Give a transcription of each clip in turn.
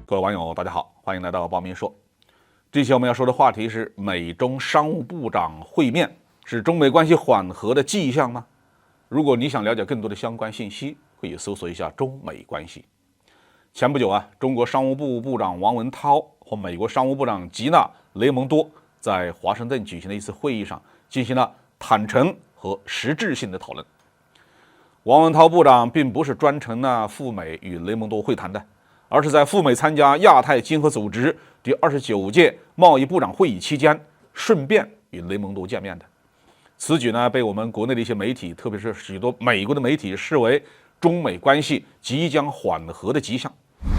各位网友，大家好，欢迎来到报民说。这期我们要说的话题是美中商务部长会面，是中美关系缓和的迹象吗？如果你想了解更多的相关信息，可以搜索一下中美关系。前不久中国商务部部长王文涛和美国商务部长吉娜·雷蒙多在华盛顿举行的一次会议上进行了坦诚和实质性的讨论。王文涛部长并不是专程赴美与雷蒙多会谈的，而是在赴美参加亚太经合组织第29届贸易部长会议期间，顺便与雷蒙多见面的。此举被我们国内的一些媒体，特别是许多美国的媒体视为中美关系即将缓和的迹象。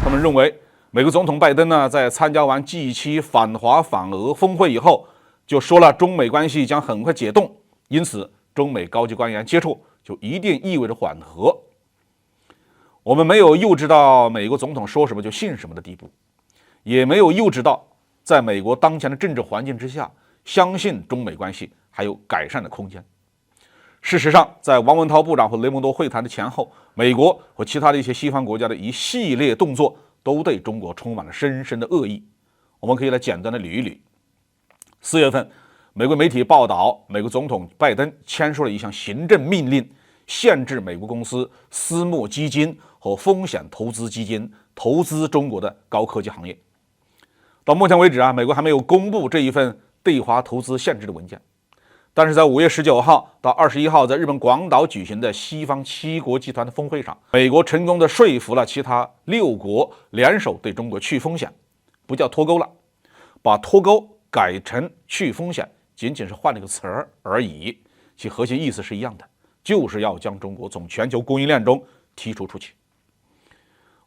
他们认为，美国总统拜登在参加完 G7 反华反俄峰会以后，就说了中美关系将很快解冻，因此中美高级官员接触就一定意味着缓和。我们没有幼稚到美国总统说什么就信什么的地步，也没有幼稚到在美国当前的政治环境之下，相信中美关系还有改善的空间。事实上，在王文涛部长和雷蒙多会谈的前后，美国和其他的一些西方国家的一系列动作都对中国充满了深深的恶意。我们可以来简单的捋一捋。4月份，美国媒体报道，美国总统拜登签署了一项行政命令，限制美国公司私募基金和风险投资基金投资中国的高科技行业。到目前为止美国还没有公布这一份对华投资限制的文件。但是在5月19号到21号在日本广岛举行的西方7国集团的峰会上，美国成功的说服了其他6国联手对中国去风险，不叫脱钩了，把脱钩改成去风险，仅仅是换了个词儿而已，其核心意思是一样的，就是要将中国从全球供应链中剔除出去。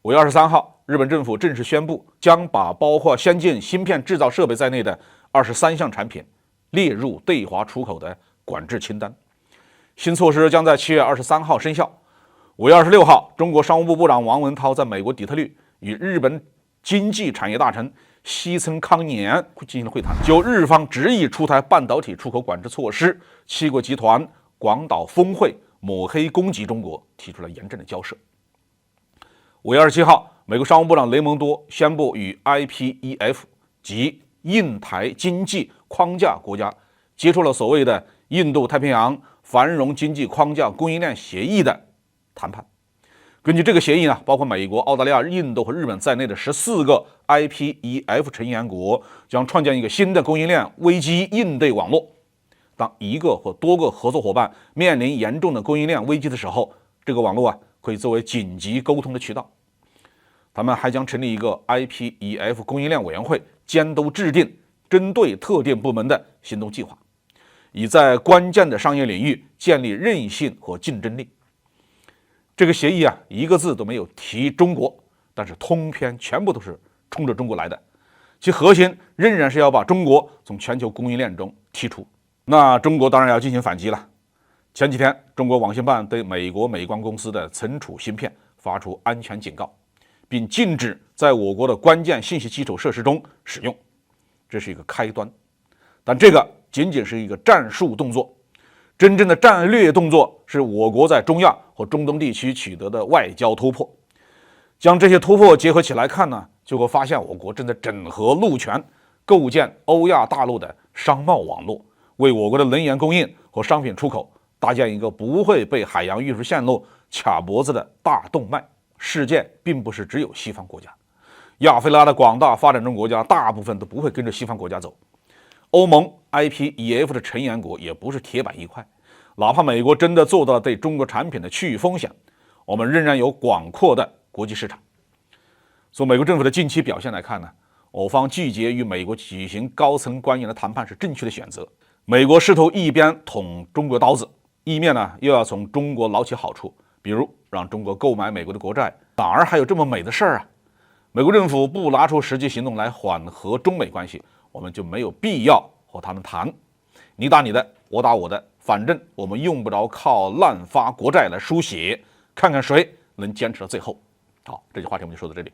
5月23号，日本政府正式宣布，将把包括先进芯片制造设备在内的23项产品列入对华出口的管制清单。新措施将在7月23号生效。5月26号，中国商务部部长王文涛在美国底特律与日本经济产业大臣西村康稔进行了会谈，就日方执意出台半导体出口管制措施、7国集团广岛峰会抹黑攻击中国提出了严正的交涉。5月27号，美国商务部长雷蒙多宣布与 IPEF 及印台经济框架国家接触了所谓的印度太平洋繁荣经济框架供应链协议的谈判。根据这个协议包括美国、澳大利亚、印度和日本在内的14个 IPEF 成员国将创建一个新的供应链危机应对网络。当一个或多个合作伙伴面临严重的供应链危机的时候，这个网络可以作为紧急沟通的渠道。他们还将成立一个 IPEF 供应链委员会，监督制定针对特定部门的行动计划，以在关键的商业领域建立韧性和竞争力。这个协议一个字都没有提中国，但是通篇全部都是冲着中国来的，其核心仍然是要把中国从全球供应链中剔除。那中国当然要进行反击了。前几天，中国网信办对美国美光公司的存储芯片发出安全警告，并禁止在我国的关键信息基础设施中使用，这是一个开端。但这个仅仅是一个战术动作，真正的战略动作是我国在中亚和中东地区取得的外交突破。将这些突破结合起来看就会发现我国正在整合陆权，构建欧亚大陆的商贸网络，为我国的能源供应和商品出口搭建一个不会被海洋运输线路卡脖子的大动脉。世界并不是只有西方国家，亚非拉的广大发展中国家大部分都不会跟着西方国家走。欧盟 IPEF 的成员国也不是铁板一块，哪怕美国真的做到了对中国产品的去风险，我们仍然有广阔的国际市场。从美国政府的近期表现来看我方拒绝与美国举行高层官员的谈判是正确的选择。美国试图一边捅中国刀子，一面又要从中国捞起好处，比如让中国购买美国的国债，哪儿还有这么美的事儿美国政府不拿出实际行动来缓和中美关系，我们就没有必要和他们谈。你打你的，我打我的，反正我们用不着靠滥发国债来输血，看看谁能坚持到最后。好，这句话题我们就说到这里。